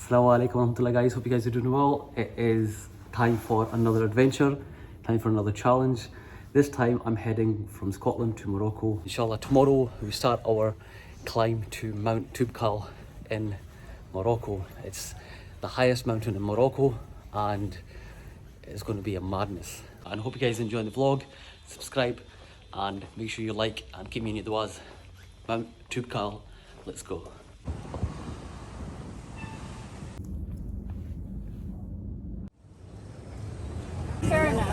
Assalamu alaikum warahmatullahi guys, hope you guys are doing well. It is time for another adventure, time for another challenge. This time I'm heading from Scotland to Morocco. Inshallah tomorrow we start our climb to Mount Toubkal in Morocco. It's the highest mountain in Morocco and it's going to be a madness. And I hope you guys enjoy the vlog, subscribe and make sure you like and keep me in your duas. Mount Toubkal, let's go. Fair enough.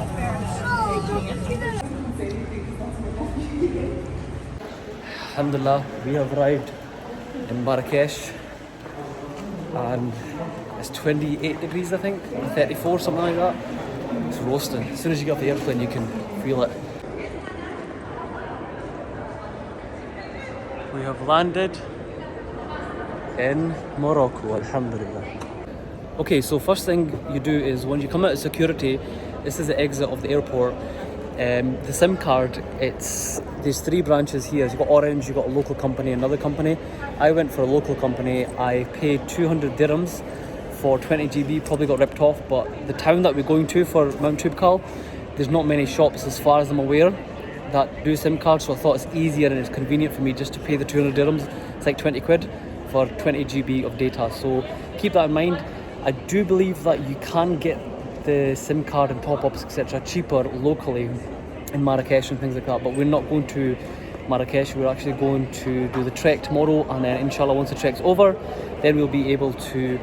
Alhamdulillah, we have arrived in Marrakesh and it's 28 degrees I think, or 34, something like that. It's roasting. As soon as you get off the airplane you can feel it. We have landed in Morocco, Alhamdulillah. Okay, so first thing you do is when you come out of security, this is the exit of the airport. The SIM card, there's three branches here. You've got Orange, you've got a local company, another company. I went for a local company. I paid 200 dirhams for 20 GB, probably got ripped off, but the town that we're going to for Mount Toubkal, there's not many shops as far as I'm aware that do SIM cards, so I thought it's easier and it's convenient for me just to pay the 200 dirhams. It's like 20 quid for 20 GB of data, so keep that in mind. I do believe that you can get the SIM card and top-ups etc cheaper locally in Marrakesh and things like that, but we're not going to Marrakesh. We're actually going to do the trek tomorrow, and then inshallah once the trek's over then we'll be able to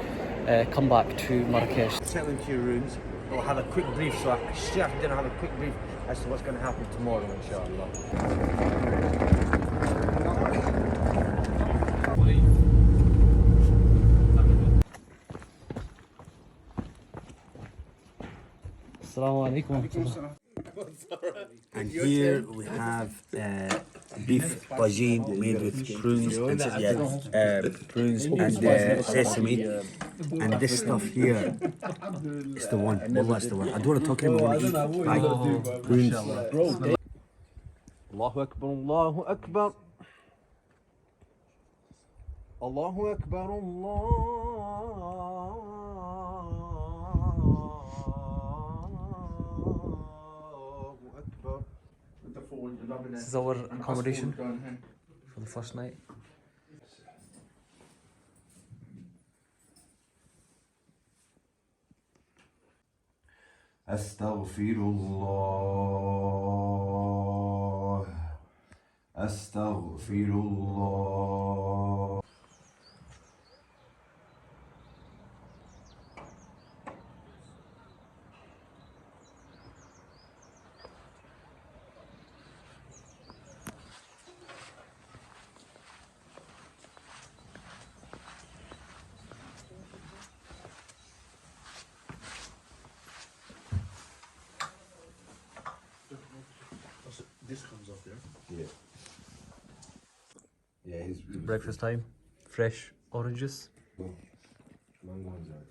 come back to Marrakesh. Settle into your rooms. We'll have a quick brief, so after dinner have a quick brief as to what's going to happen tomorrow inshallah. Assalamu alaikum. And here we have beef bhaji made with prunes and prunes and sesame, and this stuff here is the one. Wallah, is the one. I don't want to talk anymore. I want to eat. Right? Prunes. Allahu Akbar, Allahu Akbar. Allahu Akbar, Allah. This is our accommodation for the first night. Astaghfirullah. Astaghfirullah. This comes off there. Yeah. Yeah, he's Breakfast time, fresh oranges. mango and jars.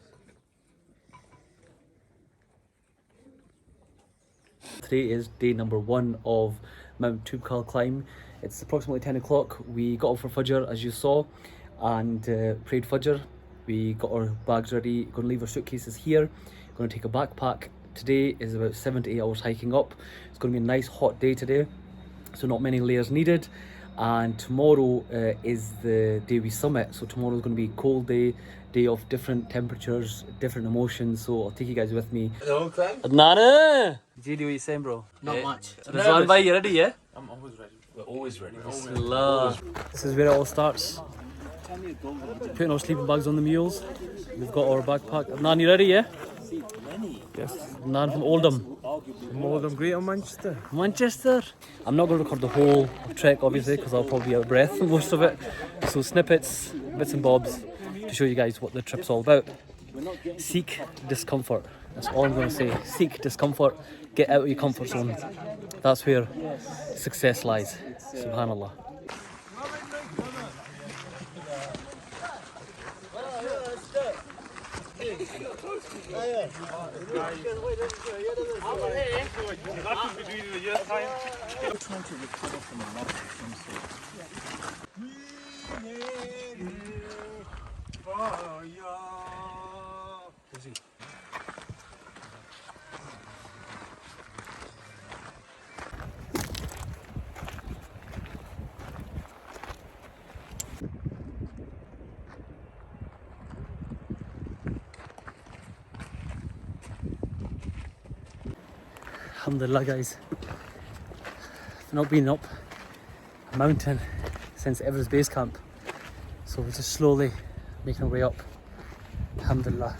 Today is day number 1 of Mount Toubkal climb. It's approximately 10 o'clock. We got up for Fajr as you saw and prayed Fajr. We got our bags ready, going to leave our suitcases here, going to take a backpack. Today is about 7 to 8 hours hiking up. It's going to be a nice hot day today, so not many layers needed. And tomorrow is the day we summit, so tomorrow is going to be a cold day of different temperatures, different emotions, so I'll take you guys with me. Adnan! JD, what are you saying, bro? Not much. Rizwan bhai, you ready, yeah? I'm always ready. We're always ready. Bismillah. This is where it all starts. Putting our sleeping bags on the mules. We've got our backpack. Adnan, you ready, yeah? Yes. Adnan from Oldham. From Oldham, Greater Manchester. Manchester. I'm not going to record the whole trek obviously because I'll probably be out of breath for most of it. So snippets, bits and bobs to show you guys what the trip's all about. Seek discomfort. That's all I'm going to say. Seek discomfort. Get out of your comfort zone. That's where success lies. Subhanallah. Alhamdulillah guys, I've not been up a mountain since Everest Base Camp, so we're just slowly making our way up. Alhamdulillah,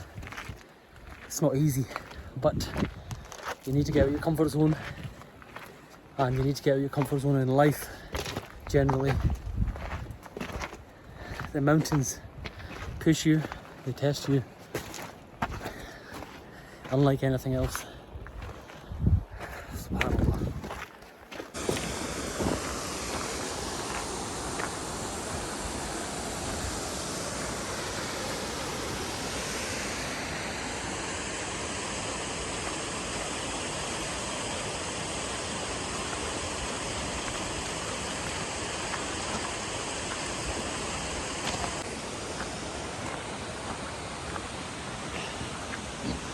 it's not easy, but you need to get out of your comfort zone, and you need to get out of your comfort zone in life generally. The mountains push you, they test you, unlike anything else. Subhanallah.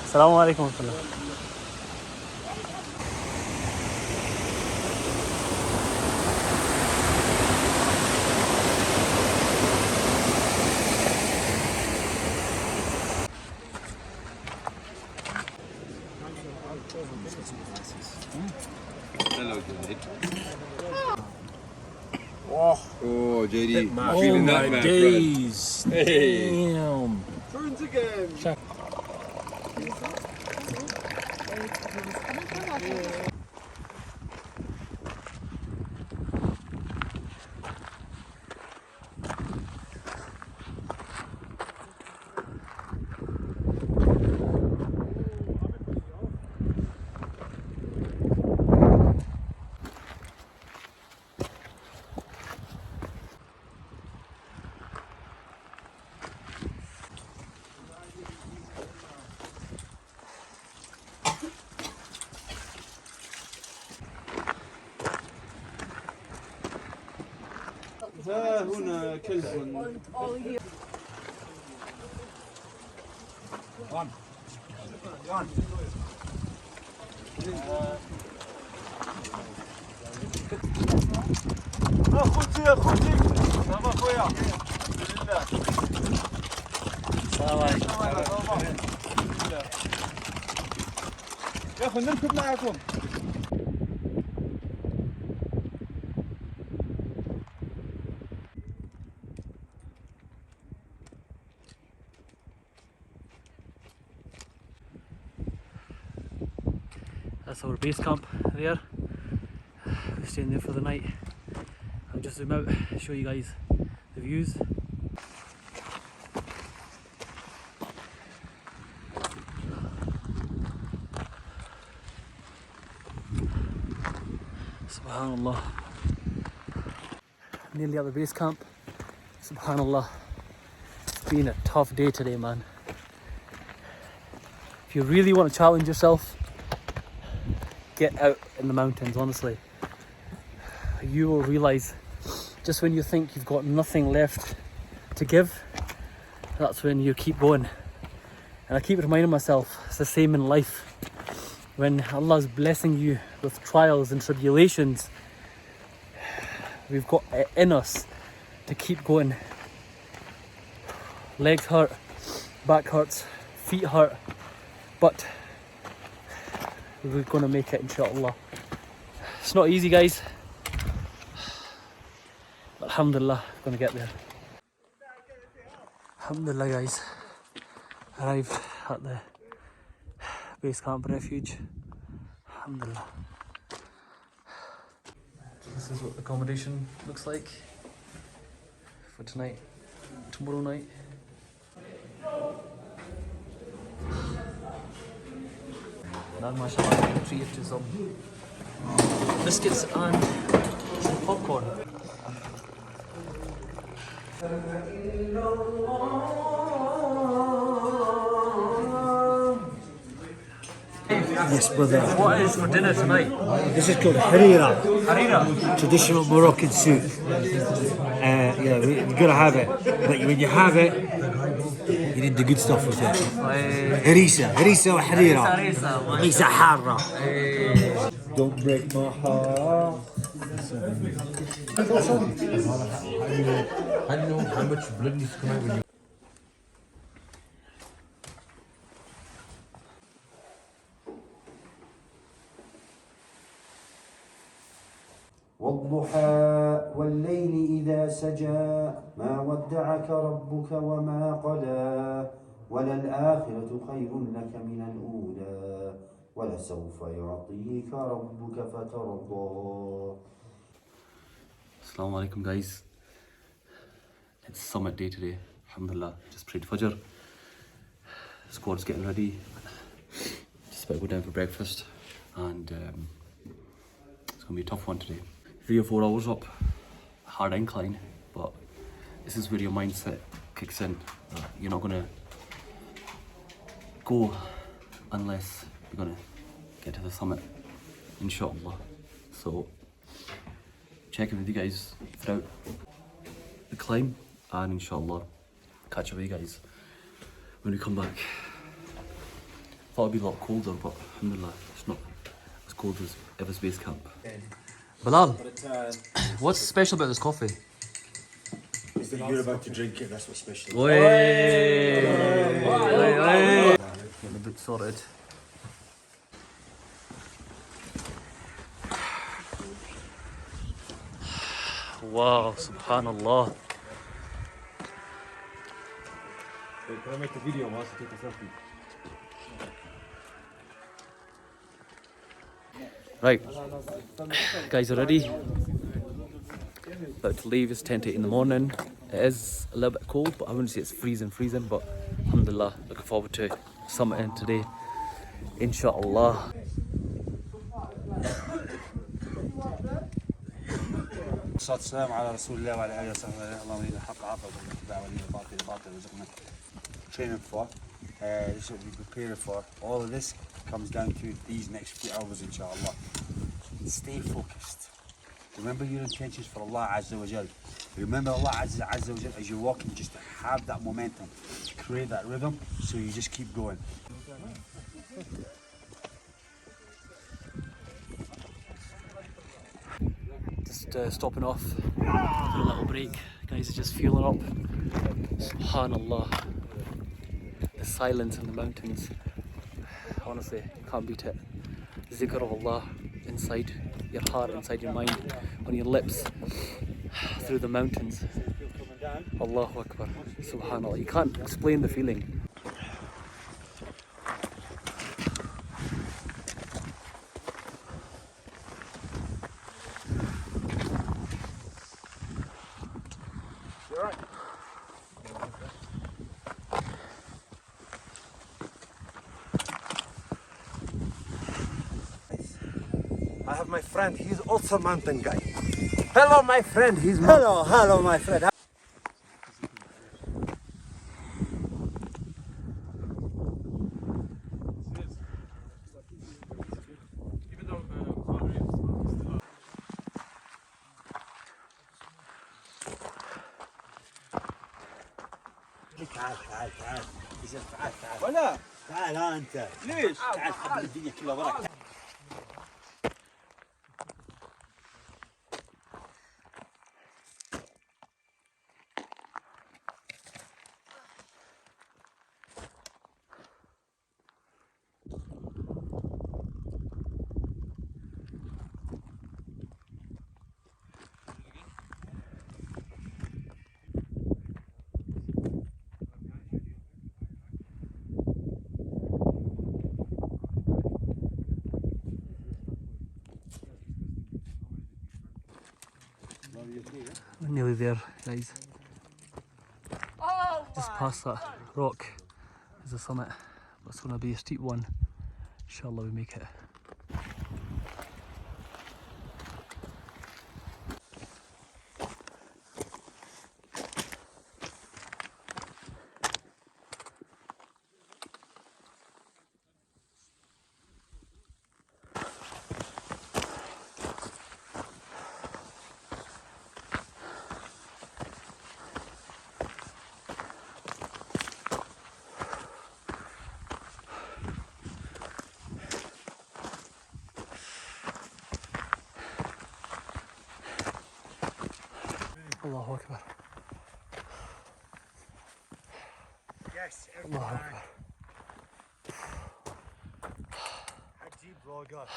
Assalamu alaikum warahmatullah. Hello, JD. Oh, Oh, JD. oh Feeling my that, man, days. Hey. Damn. Turns again. ها هنا كلب. اخوتي اخوتي صافا خويا السلام عليكم. يا اخو نركب معكم. That's our base camp there. We're staying there for the night. I'll just zoom out, show you guys the views. Subhanallah. Nearly at the base camp. Subhanallah. It's been a tough day today, man. If you really want to challenge yourself, get out in the mountains, honestly. You will realize just when you think you've got nothing left to give, that's when you keep going. And I keep reminding myself, it's the same in life. When Allah is blessing you with trials and tribulations, we've got it in us to keep going. Legs hurt, back hurts, feet hurt, but we're gonna make it, inshallah. It's not easy, guys, but alhamdulillah, we're gonna get there. Alhamdulillah, guys, arrived at the base camp refuge. Alhamdulillah. This is what the accommodation looks like for tonight, tomorrow night. Now, mashallah, I'm treated to some biscuits and some popcorn. Yes, brother. What is for dinner tonight? This is called harira, Harira. traditional Moroccan soup. Yeah, you're gonna have it. But when you have it, you need get the good stuff with it. هريسة وحريرة. هريسة حارة. Don't break my heart. I know how much blood needs to come out when you. والضحى والليل إذا سجى ما ودعك ربك وما قلى وللآخرة خير لك من الأولى ولسوف يعطيك ربك فترضى. Assalamu alaikum guys. It's summit day today. Alhamdulillah. Just prayed Fajr. Squad's getting ready. Just about to go down for breakfast. And it's going to be a tough one today. 3 or 4 hours up. Hard incline. But this is where your mindset kicks in. You're not going to go unless you're going to get to the summit. Inshallah. So checking with you guys throughout the climb, and inshallah catch up with you guys when we come back. Thought it'd be a lot colder, but alhamdulillah it's not as cold as Everest Base Camp. Bilal, what's special about this coffee? You're about to drink it, that's what's special. Getting the boot sorted. Wow, subhanallah. Can I make the video whilst I take a selfie? Right, guys are ready. About to leave, it's 10 to 8 in the morning. It is a little bit cold, but I wouldn't say it's freezing, but alhamdulillah, looking forward to summiting today, inshallah. الصلاة والسلام على رسول الله وعلى آله وصحبه. اللهم ولي الحق عافى والاتباع ولي الباطل باطل وزقنا. Training for, this is what we prepared for. All of this comes down to these next few hours, inshallah. Stay focused. Remember your intentions for Allah Azza wa Jal. Remember Allah Azza wa Jal as you're walking, just to have that momentum, create that rhythm, so you just keep going. Just stopping off for a little break. Guys are just fueling up. Subhanallah. The silence in the mountains. Honestly, you can't beat it. Zikr of Allah inside your heart, inside your mind, on your lips, through the mountains. Allahu Akbar. Subhanallah. You can't explain the feeling. I have my friend, he's also mountain guy. Hello my friend, he's hello my friend. تعال تعال ولا تعال انت ليش؟ تعال خلي الدنيا كلها وراك. We're nearly there, guys. Just past that rock is the summit, but it's going to be a steep one. Inshallah we make it. Allahu Akbar. Yes, Allahu Akbar. Hajjvlogger.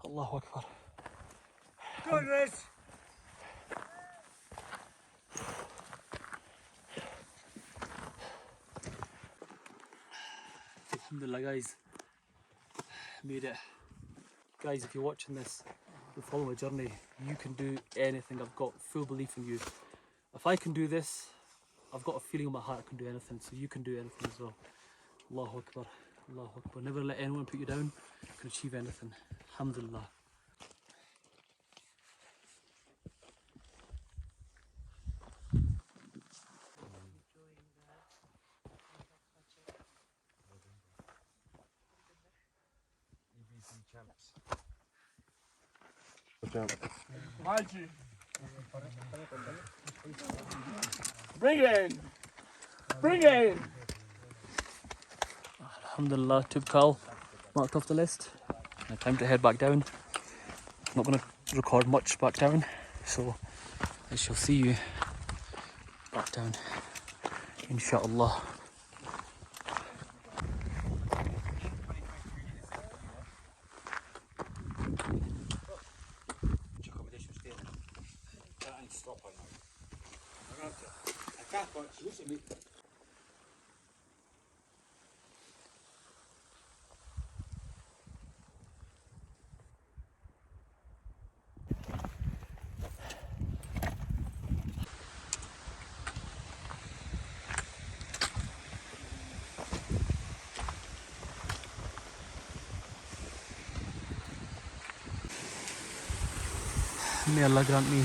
Allahu Akbar. Goodness! Alhamdulillah, guys. Made it. Guys, if you're watching this, you follow my journey, you can do anything. I've got full belief in you. If I can do this, I've got a feeling in my heart I can do anything, so you can do anything as well. Allahu Akbar. Allahu Akbar. Never let anyone put you down. You can achieve anything. Alhamdulillah. Bring it in! Bring it in! Alhamdulillah, Toubkal marked off the list. Now time to head back down. I'm not going to record much back down, so I shall see you back down, inshallah. May Allah grant me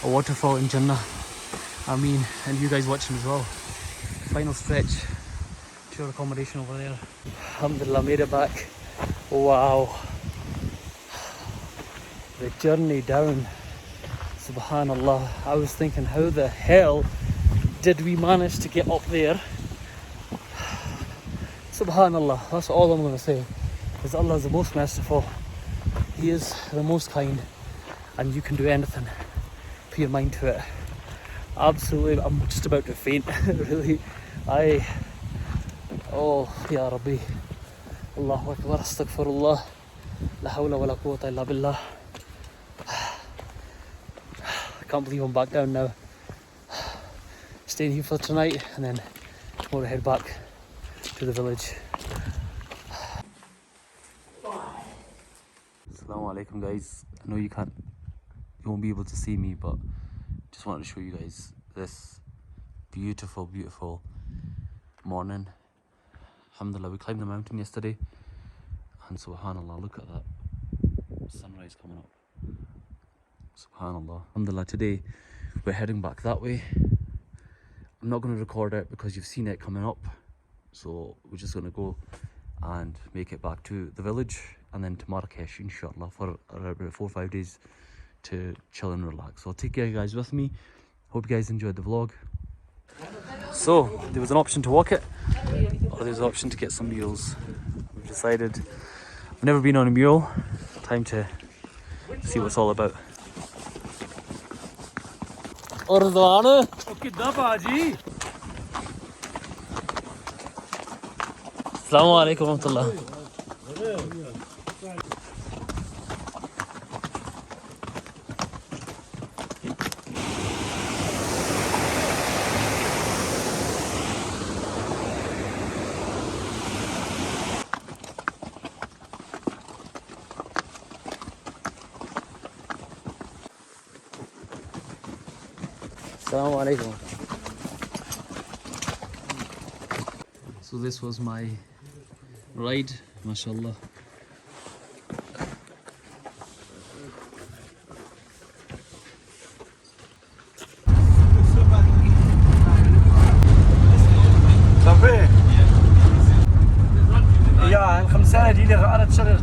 a waterfall in Jannah. Ameen. And you guys watching as well. Final stretch to your accommodation over there. Alhamdulillah, made it back. Wow. The journey down. Subhanallah. I was thinking, how the hell did we manage to get up there? Subhanallah. That's all I'm going to say. Because Allah is the most merciful. He is the most kind. And you can do anything. Put your mind to it. Absolutely, I'm just about to faint. Really. Oh, Ya Rabbi. Allahu Akbar, astaghfirullah. La hawla wa la quwwata illa billah. I can't believe I'm back down now. Staying here for tonight and then tomorrow head back to the village. Assalamu alaikum, guys. I know you won't be able to see me, but just wanted to show you guys this beautiful, beautiful morning. Alhamdulillah, we climbed the mountain yesterday, and subhanallah, look at that sunrise coming up. Subhanallah. Alhamdulillah, today we're heading back that way. I'm not going to record it because you've seen it coming up, so we're just going to go and make it back to the village and then to Marrakesh, inshallah, for about 4 or 5 days to chill and relax. So I'll take you guys with me. Hope you guys enjoyed the vlog. So there was an option to walk it, or there's an option to get some mules. We've decided, I've never been on a mule. Time to see what it's all about. Ordwana. Assalamu alaikum wa rahmatullah. Assalamu alaikum. So this was my ride, mashallah. Ja, 5 سنة دي اللي غيرت شغل.